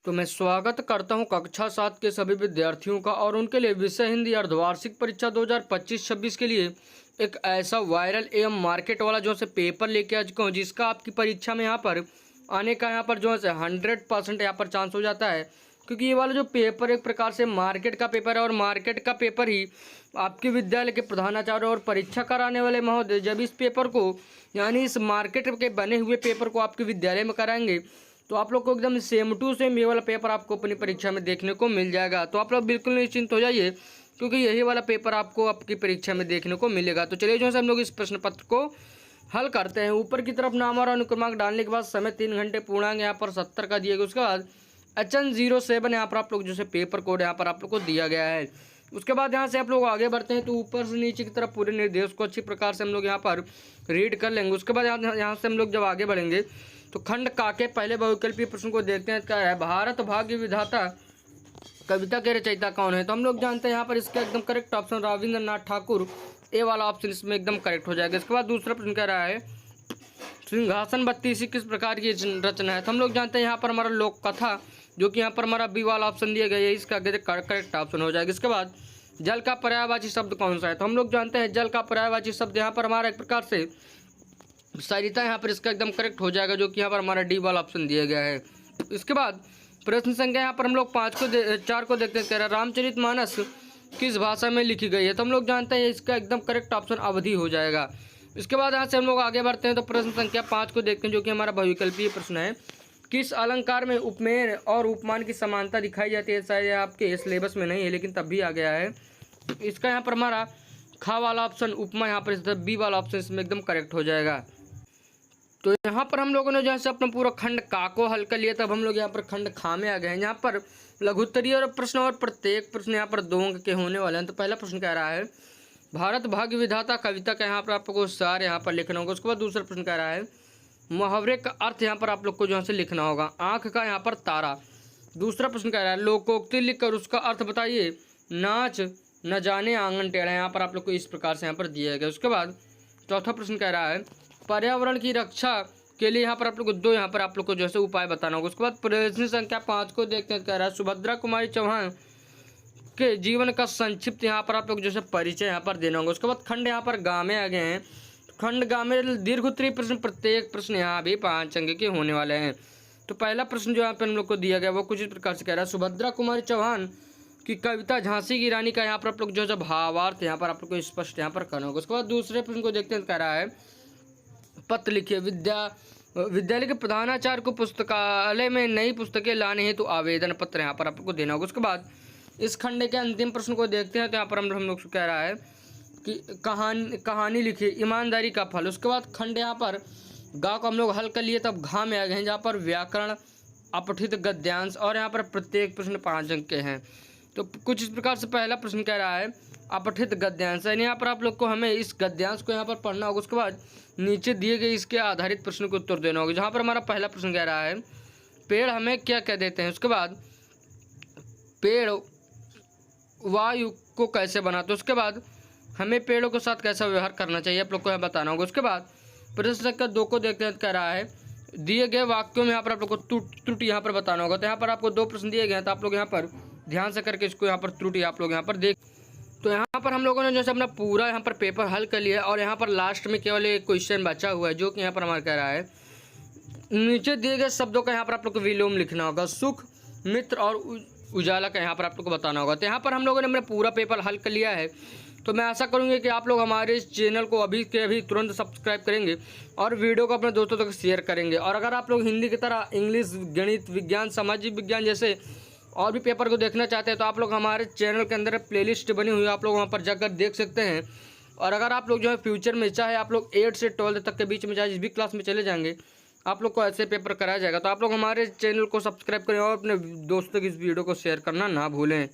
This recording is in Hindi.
तो मैं स्वागत करता हूं कक्षा 7 के सभी विद्यार्थियों का और उनके लिए विषय हिंदी अर्धवार्षिक परीक्षा 2025-26 के लिए एक ऐसा वायरल एवं मार्केट वाला जो है पेपर लेके आ चुका हूँ, जिसका आपकी परीक्षा में यहाँ पर आने का यहाँ पर जो है 100% यहाँ पर चांस हो जाता है। क्योंकि ये वाला जो पेपर एक प्रकार से मार्केट का पेपर है और मार्केट का पेपर ही आपके विद्यालय के प्रधानाचार्य और परीक्षा कराने वाले महोदय जब इस पेपर को यानी इस मार्केट के बने हुए पेपर को आपके विद्यालय में कराएंगे तो आप लोग को एकदम सेम टू सेम ये वाला पेपर आपको अपनी परीक्षा में देखने को मिल जाएगा। तो आप लोग बिल्कुल निश्चिंत हो जाइए, क्योंकि यही वाला पेपर आपको आपकी परीक्षा में देखने को मिलेगा। तो चलिए जो है हम लोग इस प्रश्न पत्र को हल करते हैं। ऊपर की तरफ नाम और अनुक्रमांक डालने के बाद समय 3 घंटे पूर्णांक यहाँ पर 70 का दिया गया। उसके बाद HN07 यहाँ पर आप लोग जो है पेपर कोड यहाँ पर आप लोग को दिया गया है। उसके बाद यहाँ से आप लोग आगे बढ़ते हैं तो ऊपर से नीचे की तरफ पूरे निर्देश को अच्छी प्रकार से हम लोग यहाँ पर रीड कर लेंगे। उसके बाद यहाँ से हम लोग जब आगे बढ़ेंगे तो खंड का के पहले बहुविकल्पीय प्रश्न को देखते हैं। क्या है, भारत भाग्य विधाता कविता के रचयिता कौन है? तो हम लोग जानते हैं यहाँ पर इसका एकदम करेक्ट ऑप्शन रविंद्रनाथ ठाकुर, ए वाला ऑप्शन इसमें एकदम करेक्ट हो जाएगा। इसके बाद दूसरा प्रश्न कह रहा है सिंहासन 32 किस प्रकार की रचना है? तो हम लोग जानते हैं यहाँ पर हमारा लोक कथा जो कि यहाँ पर हमारा बी वाला ऑप्शन दिया गया है, इसका करेक्ट ऑप्शन हो जाएगा। इसके बाद जल का पर्यायवाची शब्द कौन सा है? तो हम लोग जानते हैं जल का पर्यायवाची शब्द यहाँ पर हमारा एक प्रकार से सरिता यहाँ पर इसका एकदम करेक्ट हो जाएगा, जो कि यहाँ पर हमारा डी वाला ऑप्शन दिया गया है। इसके बाद प्रश्न संख्या यहाँ पर हम लोग 4 को देखते हैं। कह रहा है रामचरितमानस किस भाषा में लिखी गई है? तो हम लोग जानते हैं इसका एकदम करेक्ट ऑप्शन अवधि हो जाएगा। इसके बाद यहाँ से हम लोग आगे बढ़ते हैं तो प्रश्न संख्या 5 को देखते हैं, जो कि हमारा बहुविकल्पीय प्रश्न है। किस अलंकार में उपमेय और उपमान की समानता दिखाई जाती है? शायद आपके सिलेबस में नहीं है लेकिन तब भी आ गया है। इसका यहाँ पर हमारा खा वाला ऑप्शन उपमा यहाँ पर बी वाला ऑप्शन इसमें एकदम करेक्ट हो जाएगा। तो यहाँ पर हम लोगों ने जैसे अपना पूरा खंड का को हल कर लिया, तब हम लोग यहाँ पर खंड खा में आ गए हैं। यहाँ पर लघुत्तरीय और प्रश्न और प्रत्येक प्रश्न यहाँ पर 2 अंक के होने वाले हैं। तो पहला प्रश्न कह रहा है भारत भाग्य विधाता कविता का यहाँ पर आपको सारे यहाँ पर लिखना होगा। उसके बाद दूसरा प्रश्न कह रहा है मुहावरे का अर्थ यहाँ पर आप लोग को जो है लिखना होगा, आँख का यहाँ पर तारा। दूसरा प्रश्न कह रहा है लोकोक्ति लिखकर उसका अर्थ बताइए, नाच न जाने आंगन टेढ़ा, यहाँ पर आप लोग को इस प्रकार से यहाँ पर दिया गया। उसके बाद चौथा प्रश्न कह रहा है पर्यावरण की रक्षा के लिए यहाँ पर आप लोग को 2 यहाँ पर आप लोग को जैसे उपाय बताना होगा। उसके बाद प्रश्न संख्या 5 को देखते हैं। कह रहा है सुभद्रा कुमारी चौहान के जीवन का संक्षिप्त यहाँ पर आप लोग जैसे परिचय यहाँ पर देना होगा। उसके बाद खंड यहाँ पर गाँव में आ गए हैं। खंड गाँव में दीर्घ उत्तरीय प्रश्न प्रत्येक प्रश्न यहाँ भी 5 अंक के होने वाले हैं। तो पहला प्रश्न जो यहाँ पर हम लोग को दिया गया वो कुछ इस प्रकार से कह रहा है सुभद्रा कुमारी चौहान की कविता झांसी की रानी का यहाँ पर आप लोग जो है भावार्थ यहाँ पर आप लोग को स्पष्ट यहाँ पर करना होगा। उसके बाद दूसरे प्रश्न को देखते हैं। कह रहा है पत्र लिखिए विद्यालय के प्रधानाचार्य को पुस्तकालय में नई पुस्तकें लाने हेतु आवेदन पत्र यहाँ पर आपको देना होगा। उसके बाद इस खंड के अंतिम प्रश्न को देखते हैं। तो यहाँ पर हम लोग कह रहा है कि कहानी लिखिए ईमानदारी का फल। उसके बाद खंड यहाँ पर गा को हम लोग हल कर लिए, तब घा में आ गए हैं जहाँ पर व्याकरण अपठित गद्यांश और यहाँ पर प्रत्येक प्रश्न 5 अंक के हैं। तो कुछ इस प्रकार से पहला प्रश्न कह रहा है अपठित गद्यांश, यानी यहाँ पर आप लोग को हमें इस गद्यांश को यहाँ पर पढ़ना होगा। उसके बाद नीचे दिए गए इसके आधारित प्रश्न को उत्तर देना होगा। जहाँ पर हमारा पहला प्रश्न कह रहा है पेड़ हमें क्या कह देते हैं? उसके बाद पेड़ वायु को कैसे बनाते हैं? उसके बाद हमें पेड़ों के साथ कैसा व्यवहार करना चाहिए आप लोग को यहाँ बताना होगा। उसके बाद प्रश्न संख्या 2 को देखते हैं। कह रहा है दिए गए वाक्यों में यहाँ पर आप लोग को त्रुटि यहाँ पर बताना होगा। तो यहाँ पर आपको 2 प्रश्न दिए गए हैं, तो आप लोग यहाँ पर ध्यान से करके इसको यहाँ पर त्रुटि आप लोग यहाँ पर देख। तो यहाँ पर हम लोगों ने जैसे अपना पूरा यहाँ पर पेपर हल कर लिया और यहाँ पर लास्ट में केवल एक क्वेश्चन बचा हुआ है, जो कि यहाँ पर हमारा कह रहा है नीचे दिए गए शब्दों का यहाँ पर आप लोग को विलोम लिखना होगा। सुख, मित्र और उजाला का यहाँ पर आप लोग को बताना होगा। तो यहाँ पर हम लोगों ने अपना पूरा पेपर हल कर लिया है। तो मैं आशा करूँगी कि आप लोग हमारे इस चैनल को अभी के अभी तुरंत सब्सक्राइब करेंगे और वीडियो को अपने दोस्तों तक शेयर करेंगे। और अगर आप लोग हिंदी की तरह इंग्लिश, गणित, विज्ञान, सामाजिक विज्ञान जैसे और भी पेपर को देखना चाहते हैं तो आप लोग हमारे चैनल के अंदर प्लेलिस्ट बनी हुई है, आप लोग वहाँ पर जाकर देख सकते हैं। और अगर आप लोग जो है फ्यूचर में चाहे आप लोग 8 से 12 तक के बीच में चाहे जिस भी क्लास में चले जाएंगे आप लोग को ऐसे पेपर कराया जाएगा। तो आप लोग हमारे चैनल को सब्सक्राइब करें और अपने दोस्तों की इस वीडियो को शेयर करना ना भूलें।